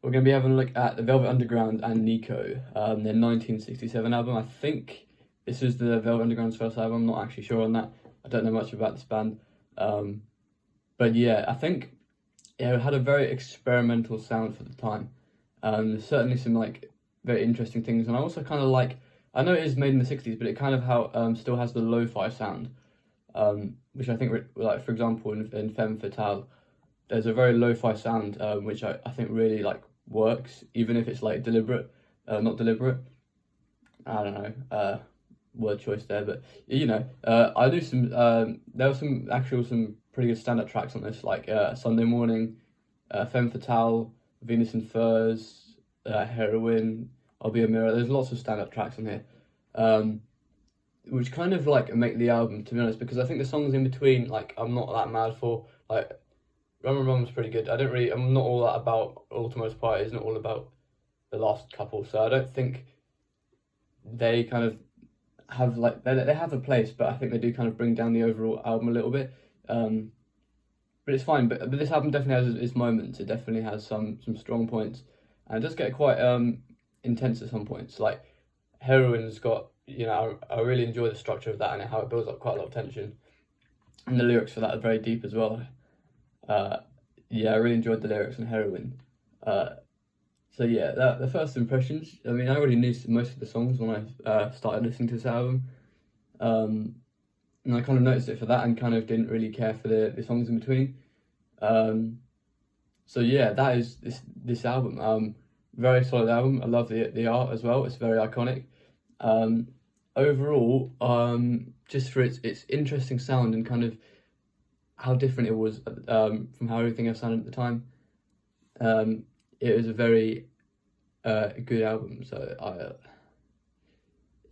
we're going to be having a look at the Velvet Underground and Nico, their 1967 album. I think this is the Velvet Underground's first album. I'm not actually sure on that. I don't know much about this band. But yeah, I think it had a very experimental sound for the time. There's certainly some like very interesting things, and I also kind of like. I know it is made in the 60s, but it kind of still has the lo-fi sound, which I think like for example in Femme Fatale, there's a very lo-fi sound which I think really like works, even if it's like deliberate, not deliberate. I don't know, word choice there, but you know, I do some. There were some pretty good standout tracks on this, like Sunday Morning, Femme Fatale, Venus and Furs, Heroin, I'll Be a Mirror. There's lots of standout tracks on here, which kind of like make the album, to be honest, because I think the songs in between, like I'm not that mad for. Like Run Run pretty good. I'm not all that about Ultimost Party. It's not all about the last couple, so I don't think they kind of have like they have a place, but I think they do kind of bring down the overall album a little bit. But it's fine. But this album definitely has its moments. It definitely has some strong points, and it does get quite intense at some points. Like Heroin's got, you know, I really enjoy the structure of that and how it builds up quite a lot of tension, and the lyrics for that are very deep as well. Yeah, I really enjoyed the lyrics on Heroin. So yeah, the first impressions. I mean, I already knew most of the songs when I started listening to this album, and I kind of noticed it for that, and kind of didn't really care for the songs in between. So yeah, that is this album. Very solid album. I love the art as well. It's very iconic. Overall, just for its interesting sound and kind of how different it was from how everything else sounded at the time. It was a very good album. So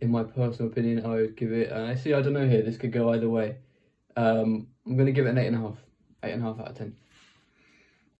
in my personal opinion, I would give it. I don't know here. This could go either way. I'm gonna give it an 8.5. 8.5 out of 10.